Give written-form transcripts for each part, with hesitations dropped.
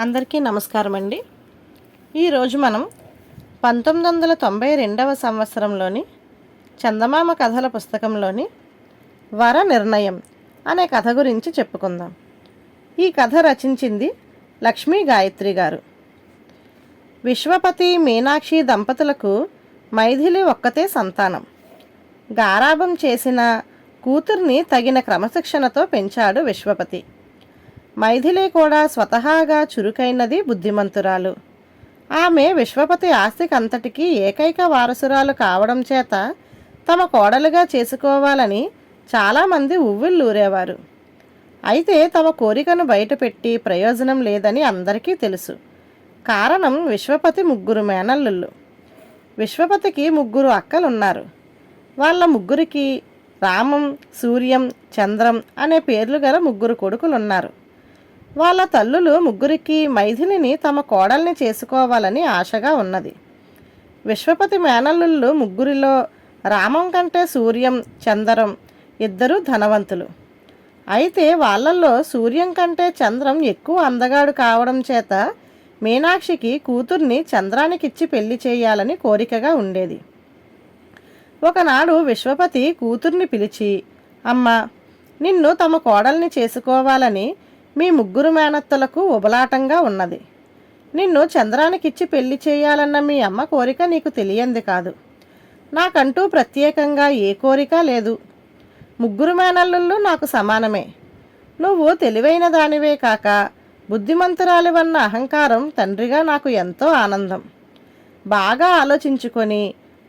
అందరికీ నమస్కారం అండి. ఈరోజు మనం 1992వ సంవత్సరంలోని చందమామ కథల పుస్తకంలోని వర నిర్ణయం అనే కథ గురించి చెప్పుకుందాం. ఈ కథ రచించింది లక్ష్మీ గాయత్రి గారు. విశ్వపతి మీనాక్షి దంపతులకు మైథిలి ఒక్కతే సంతానం. గారాబం చేసిన కూతుర్ని తగిన క్రమశిక్షణతో పెంచాడు విశ్వపతి. మైథిలి కూడా స్వతహాగా చురుకైనది, బుద్ధిమంతురాలు. ఆమె విశ్వపతి ఆస్తికంతటికీ ఏకైక వారసురాలు కావడం చేత తమ కోడలుగా చేసుకోవాలని చాలామంది ఉవ్విళ్ళూరేవారు. అయితే తమ కోరికను బయటపెట్టి ప్రయోజనం లేదని అందరికీ తెలుసు. కారణం విశ్వపతి ముగ్గురు మేనల్లుళ్ళు. విశ్వపతికి ముగ్గురు అక్కలున్నారు. వాళ్ళ ముగ్గురికి రామం, సూర్యం, చంద్రం అనే పేర్లు గల ముగ్గురు కొడుకులున్నారు. వాళ్ళ తల్లులు ముగ్గురికి మైథిలిని తమ కోడల్ని చేసుకోవాలని ఆశగా ఉన్నది. విశ్వపతి మేనల్లుళ్ళు ముగ్గురిలో రామం కంటే సూర్యం, చంద్రం ఇద్దరూ ధనవంతులు. అయితే వాళ్ళల్లో సూర్యం కంటే చంద్రం ఎక్కువ అందగాడు కావడం చేత మీనాక్షికి కూతుర్ని చంద్రానికిచ్చి పెళ్లి చేయాలని కోరికగా ఉండేది. ఒకనాడు విశ్వపతి కూతుర్ని పిలిచి, అమ్మా, నిన్ను తమ కోడల్ని చేసుకోవాలని మీ ముగ్గురు మేనత్తలకు ఉబలాటంగా ఉన్నది. నిన్ను చంద్రానికిచ్చి పెళ్లి చేయాలన్న మీ అమ్మ కోరిక నీకు తెలియంది కాదు. నాకంటూ ప్రత్యేకంగా ఏ కోరిక లేదు. ముగ్గురు మేనల్లుళ్ళు నాకు సమానమే. నువ్వు తెలివైన దానివే కాక బుద్ధిమంతురాలివన్న అహంకారం తండ్రిగా నాకు ఎంతో ఆనందం. బాగా ఆలోచించుకొని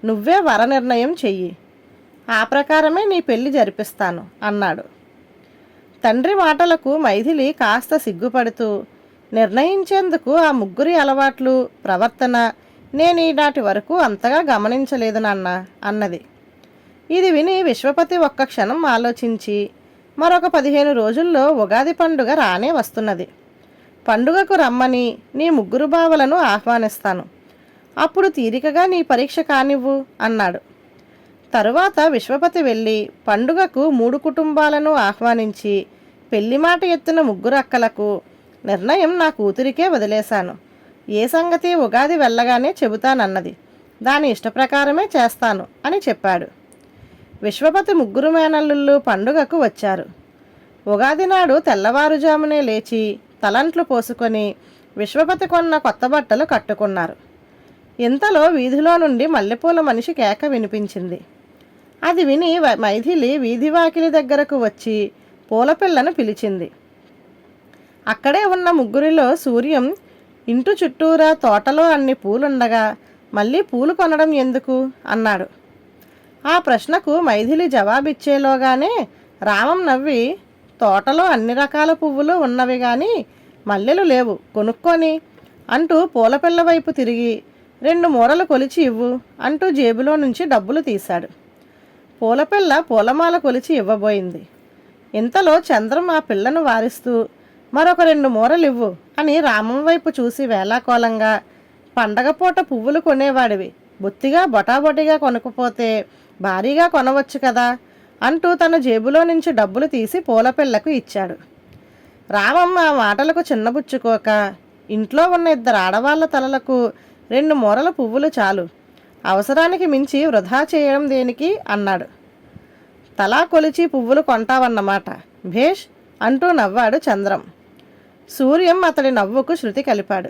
నువ్వే వర నిర్ణయం చెయ్యి. ఆ ప్రకారమే నీ పెళ్లి జరిపిస్తాను అన్నాడు. తండ్రి మాటలకు మైథిలి కాస్త సిగ్గుపడుతూ, నిర్ణయించేందుకు ఆ ముగ్గురి అలవాట్లు, ప్రవర్తన నేను ఈనాటి వరకు అంతగా గమనించలేదు నాన్న అన్నది. ఇది విని విశ్వపతి ఒక్క క్షణం ఆలోచించి, మరొక 15 రోజుల్లో ఉగాది పండుగ రానే వస్తున్నది. పండుగకు రమ్మని నీ ముగ్గురు బావలను ఆహ్వానిస్తాను. అప్పుడు తీరికగా నీ పరీక్ష కానివ్వు అన్నాడు. తరువాత విశ్వపతి వెళ్ళి పండుగకు 3 కుటుంబాలను ఆహ్వానించి పెళ్లి మాట ఎత్తిన ముగ్గురు అక్కలకు, నిర్ణయం నా కూతురికే వదిలేశాను. ఏ సంగతి ఉగాది వెళ్ళగానే చెబుతానన్నది. దాని ఇష్టప్రకారమే చేస్తాను అని చెప్పాడు. విశ్వపతి ముగ్గురు మేనల్లుళ్ళు పండుగకు వచ్చారు. ఉగాది నాడు తెల్లవారుజామునే లేచి తలంట్లు పోసుకొని విశ్వపతి కొన్న కొత్త బట్టలు కట్టుకున్నారు. ఇంతలో వీధిలో నుండి మల్లెపూల మనిషి కేక వినిపించింది. అది విని మైథిలి వీధి వాకిలి దగ్గరకు వచ్చి పూలపిల్లను పిలిచింది. అక్కడే ఉన్న ముగ్గురిలో సూర్యం ఇంటి చుట్టూరా తోటలో అన్ని పూలుండగా మళ్ళీ పూలు కొనడం ఎందుకు అన్నాడు. ఆ ప్రశ్నకు మైథిలి జవాబిచ్చేలోగానే రామం నవ్వి, తోటలో అన్ని రకాల పువ్వులు ఉన్నవి కానీ మల్లెలు లేవు, కొనుక్కొని అంటూ పూలపిల్ల వైపు తిరిగి 2 మూరలు కొలిచి ఇవ్వు అంటూ జేబులో నుంచి డబ్బులు తీశాడు. పూలపిల్ల పూలమాల కొలిచి ఇవ్వబోయింది. ఇంతలో చంద్రం ఆ పిల్లను వారిస్తూ, మరొక 2 మూరలు ఇవ్వు అని రామం వైపు చూసి వేలాకోలంగా, పండగ పూట పువ్వులు కొనేవాడివి, బొత్తిగా బొటాబొటిగా కొనుక్కుపోతే భారీగా కొనవచ్చు కదా అంటూ తన జేబులో నుంచి డబ్బులు తీసి పూలపిల్లకు ఇచ్చాడు. రామం ఆ మాటలకు చిన్నబుచ్చుకోక, ఇంట్లో ఉన్న 2 ఆడవాళ్ల తలలకు 2 మూరల పువ్వులు చాలు, అవసరానికి మించి వృధా చేయడం దేనికి అన్నాడు. తలా కొలిచి పువ్వులు కొంటావన్నమాట, భేష్ అంటూ నవ్వాడు చంద్రం. సూర్యం అతడి నవ్వుకు శృతి కలిపాడు.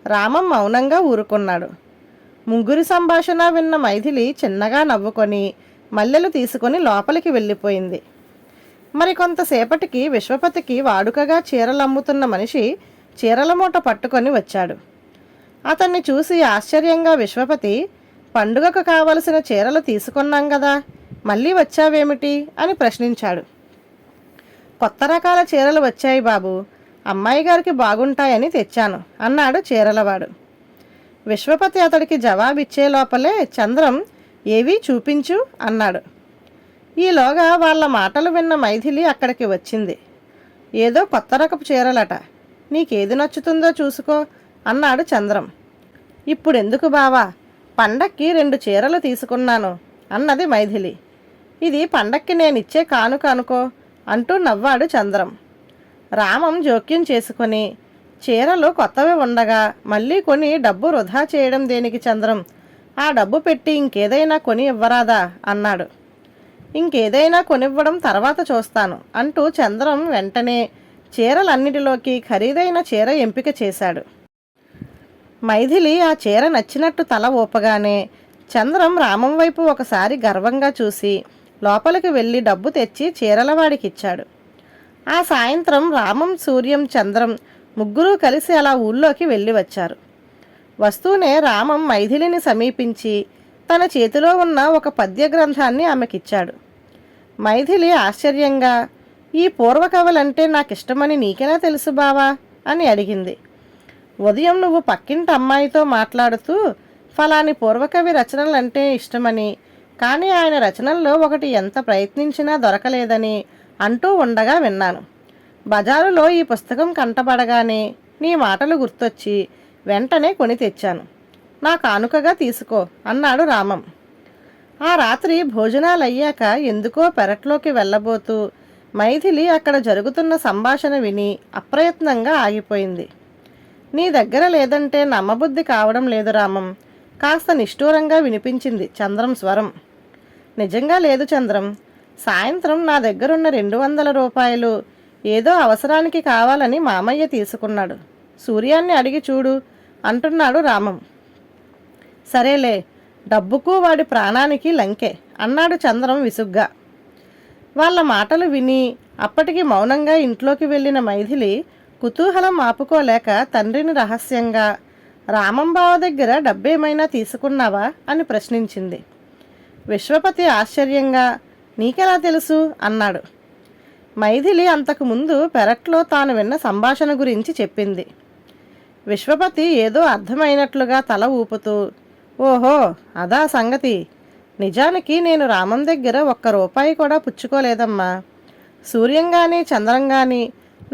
రామం మౌనంగా ఊరుకున్నాడు. ముగ్గురి సంభాషణ విన్న మైథిలి చిన్నగా నవ్వుకొని మల్లెలు తీసుకొని లోపలికి వెళ్ళిపోయింది. మరికొంతసేపటికి విశ్వపతికి వాడుకగా చీరలమ్ముతున్న మనిషి చీరల మూట పట్టుకొని వచ్చాడు. అతన్ని చూసి ఆశ్చర్యంగా విశ్వపతి, పండుగకు కావలసిన చీరలు తీసుకున్నాం కదా, మళ్ళీ వచ్చావేమిటి అని ప్రశ్నించాడు. కొత్త రకాల చీరలు వచ్చాయి బాబు, అమ్మాయి గారికి బాగుంటాయని తెచ్చాను అన్నాడు చీరలవాడు. విశ్వపతి అతడికి జవాబిచ్చే లోపలే చంద్రం, ఏవి చూపించు అన్నాడు. ఈలోగా వాళ్ళ మాటలు విన్న మైథిలి అక్కడికి వచ్చింది. ఏదో కొత్త రకపు చీరలట, నీకేది నచ్చుతుందో చూసుకో అన్నాడు చంద్రం. ఇప్పుడెందుకు బావా, పండక్కి 2 చీరలు తీసుకున్నాను అన్నది మైథిలి. ఇది పండక్కి నేనిచ్చే కానుక అనుకో అంటూ నవ్వాడు చంద్రం. రామం జోక్యం చేసుకొని, చీరలు కొత్తవి ఉండగా మళ్ళీ కొని డబ్బు వృధా చేయడం దేనికి చంద్రం? ఆ డబ్బు పెట్టి ఇంకేదైనా కొని ఇవ్వరాదా అన్నాడు. ఇంకేదైనా కొనివ్వడం తర్వాత చూస్తాను అంటూ చంద్రం వెంటనే చీరలన్నిటిలోకి ఖరీదైన చీర ఎంపిక చేశాడు. మైథిలి ఆ చీర నచ్చినట్టు తల ఊపగానే చంద్రం రామం వైపు ఒకసారి గర్వంగా చూసి లోపలికి వెళ్ళి డబ్బు తెచ్చి చీరలవాడికిచ్చాడు. ఆ సాయంత్రం రామం, సూర్యం, చంద్రం ముగ్గురూ కలిసి అలా ఊళ్ళోకి వెళ్ళి వచ్చారు. వస్తూనే రామం మైథిలిని సమీపించి తన చేతిలో ఉన్న ఒక పద్య గ్రంథాన్ని ఆమెకిచ్చాడు. మైథిలి ఆశ్చర్యంగా, ఈ పూర్వకవులంటే నాకిష్టమని నీకెలా తెలుసు బావా అని అడిగింది. ఉదయం నువ్వు పక్కింటి అమ్మాయితో మాట్లాడుతూ ఫలాని పూర్వకవి రచనలంటే ఇష్టమని, కానీ ఆయన రచనల్లో ఒకటి ఎంత ప్రయత్నించినా దొరకలేదని అంటూ ఉండగా విన్నాను. బజారులో ఈ పుస్తకం కంటపడగానే నీ మాటలు గుర్తొచ్చి వెంటనే కొని తెచ్చాను. నా కానుకగా తీసుకో అన్నాడు రామం. ఆ రాత్రి భోజనాలయ్యాక ఎందుకో పెరట్లోకి వెళ్ళబోతూ మైథిలి అక్కడ జరుగుతున్న సంభాషణ విని అప్రయత్నంగా ఆగిపోయింది. నీ దగ్గర లేదంటే నమ్మబుద్ధి కావడం లేదు రామం, కాస్త నిష్ఠూరంగా వినిపించింది చంద్రం స్వరం. నిజంగా లేదు చంద్రం. సాయంత్రం నా దగ్గరున్న 200 రూపాయలు ఏదో అవసరానికి కావాలని మామయ్య తీసుకున్నాడు. సూర్యాన్ని అడిగి చూడు అంటున్నాడు రామం. సరేలే, డబ్బుకు వాడి ప్రాణానికి లంకే అన్నాడు చంద్రం విసుగ్గా. వాళ్ళ మాటలు విని అప్పటికి మౌనంగా ఇంట్లోకి వెళ్ళిన మైథిలి కుతూహలం ఆపుకోలేక తండ్రిని రహస్యంగా, రామం బావ దగ్గర డబ్బేమైనా తీసుకున్నావా అని ప్రశ్నించింది. విశ్వపతి ఆశ్చర్యంగా, నీకెలా తెలుసు అన్నాడు. మైథిలి అంతకుముందు పెరట్లో తాను విన్న సంభాషణ గురించి చెప్పింది. విశ్వపతి ఏదో అర్థమైనట్లుగా తల ఊపుతూ, ఓహో అదా సంగతి. నిజానికి నేను రామం దగ్గర 1 రూపాయి కూడా పుచ్చుకోలేదమ్మా. సూర్యంగాని చంద్రంగాని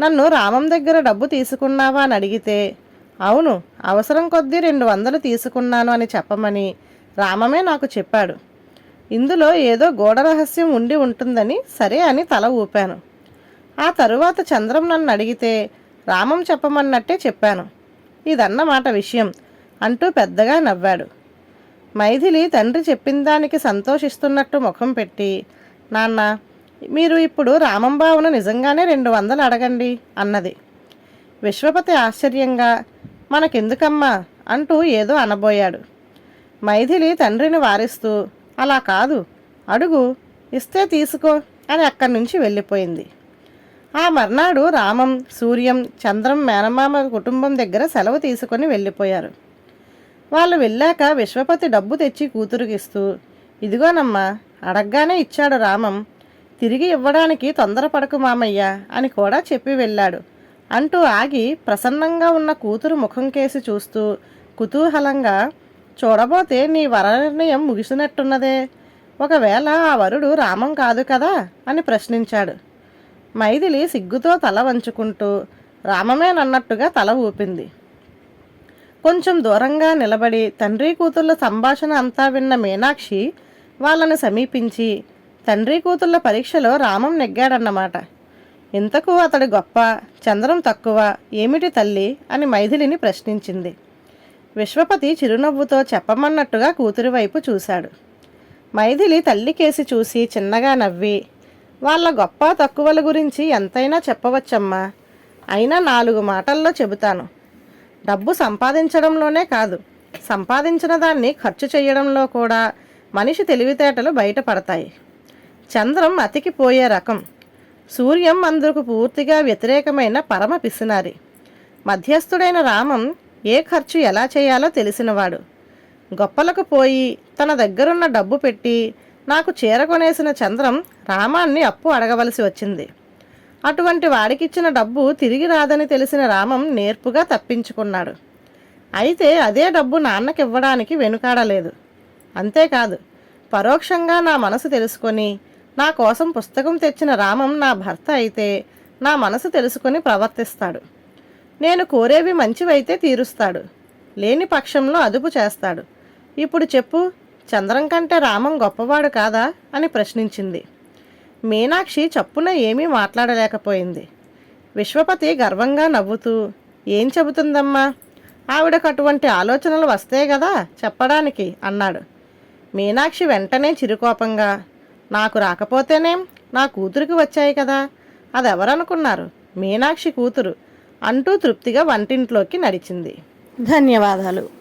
నన్ను రామం దగ్గర డబ్బు తీసుకున్నావా అని అడిగితే, అవును అవసరం కొద్దీ 200 తీసుకున్నాను అని చెప్పమని రామమే నాకు చెప్పాడు. ఇందులో ఏదో గూఢ రహస్యం ఉండి ఉంటుందని సరే అని తల ఊపాను. ఆ తరువాత చంద్రం నన్ను అడిగితే రామం చెప్పమన్నట్టే చెప్పాను. ఇదన్నమాట విషయం అంటూ పెద్దగా నవ్వాడు. మైథిలి తండ్రి చెప్పిన దానికి సంతోషిస్తున్నట్టు ముఖం పెట్టి, నాన్న మీరు ఇప్పుడు రామం బావను నిజంగానే 200 అడగండి అన్నది. విశ్వపతి ఆశ్చర్యంగా, మనకెందుకమ్మా అంటూ ఏదో అనబోయాడు. మైథిలి తండ్రిని వారిస్తూ, అలా కాదు, అడుగు, ఇస్తే తీసుకో అని అక్కడి నుంచి వెళ్ళిపోయింది. ఆ మర్నాడు రామం, సూర్యం, చంద్రం మేనమామ కుటుంబం దగ్గర సెలవు తీసుకొని వెళ్ళిపోయారు. వాళ్ళు వెళ్ళాక విశ్వపతి డబ్బు తెచ్చి కూతురుకిస్తూ, ఇదిగోనమ్మా అడగ్గానే ఇచ్చాడు రామం, తిరిగి ఇవ్వడానికి తొందరపడకు మామయ్య అని కూడా చెప్పి వెళ్ళాడు అంటూ ఆగి ప్రసన్నంగా ఉన్న కూతురు ముఖం కేసి చూస్తూ కుతూహలంగా, చూడబోతే నీ వరనిర్ణయం ముగిసినట్టున్నదే, ఒకవేళ ఆ వరుడు రామం కాదు కదా అని ప్రశ్నించాడు. మైథిలి సిగ్గుతో తల వంచుకుంటూ రామమేనన్నట్టుగా తల ఊపింది. కొంచెం దూరంగా నిలబడి తండ్రి కూతుళ్ళ సంభాషణ అంతా విన్న మీనాక్షి వాళ్ళను సమీపించి, తండ్రి కూతుళ్ళ పరీక్షలో రామం నెగ్గాడన్నమాట. ఇంతకు అతడు గొప్ప, చంద్రం తక్కువ ఏమిటి తల్లి అని మైథిలిని ప్రశ్నించింది. విశ్వపతి చిరునవ్వుతో చెప్పమన్నట్టుగా కూతురి వైపు చూశాడు. మైథిలి తల్లికేసి చూసి చిన్నగా నవ్వి, వాళ్ళ గొప్ప తక్కువల గురించి ఎంతైనా చెప్పవచ్చమ్మా, అయినా 4 మాటల్లో చెబుతాను. డబ్బు సంపాదించడంలోనే కాదు, సంపాదించిన దాన్ని ఖర్చు చేయడంలో కూడా మనిషి తెలివితేటలు బయటపడతాయి. చంద్రం అతికిపోయే రకం, సూర్యం అందుకు పూర్తిగా వ్యతిరేకమైన పరమ పిసినారి. మధ్యస్థుడైన రామం ఏ ఖర్చు ఎలా చేయాలో తెలిసినవాడు. గొప్పలకు పోయి తన దగ్గరున్న డబ్బు పెట్టి నాకు చీర కొనేసిన చంద్రం రామాన్ని అప్పు అడగవలసి వచ్చింది. అటువంటి వాడికిచ్చిన డబ్బు తిరిగి రాదని తెలిసిన రామం నేర్పుగా తప్పించుకున్నాడు. అయితే అదే డబ్బు నాన్నకివ్వడానికి వెనుకాడలేదు. అంతేకాదు, పరోక్షంగా నా మనసు తెలుసుకొని నా కోసం పుస్తకం తెచ్చిన రామం నా భర్త అయితే నా మనసు తెలుసుకొని ప్రవర్తిస్తాడు. నేను కోరేవి మంచివైతే తీరుస్తాడు, లేని పక్షంలో అదుపు చేస్తాడు. ఇప్పుడు చెప్పు, చంద్రం కంటే రామం గొప్పవాడు కాదా అని ప్రశ్నించింది. మీనాక్షి చప్పున ఏమీ మాట్లాడలేకపోయింది. విశ్వపతి గర్వంగా నవ్వుతూ, ఏం చెబుతుందమ్మా? ఆవిడకు అటువంటి ఆలోచనలు వస్తే కదా చెప్పడానికి అన్నాడు. మీనాక్షి వెంటనే చిరుకోపంగా, నాకు రాకపోతేనేం, నా కూతురికి వచ్చాయి కదా, అదెవరనుకున్నారు, మీనాక్షి కూతురు అంటూ తృప్తిగా వంటింట్లోకి నడిచింది. ధన్యవాదాలు.